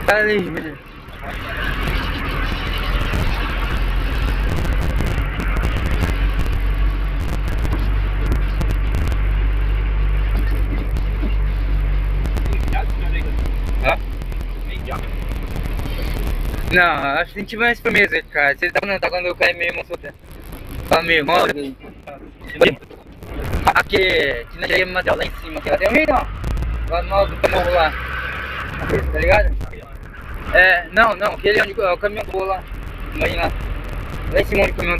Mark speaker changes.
Speaker 1: Tá ali, menino. Hã? Não, acho que a gente vai nesse primeiro, cara. Se ele tá quando eu caio meio emocionado. Tá meio mole. Aqui, que nós ia mandar lá em cima, que lá tem um jeito, ó. Lá no alto do morro lá. Tá ligado? É, não, aquele onde o caminhão voa lá. Imagina. Lá em cima onde o caminhão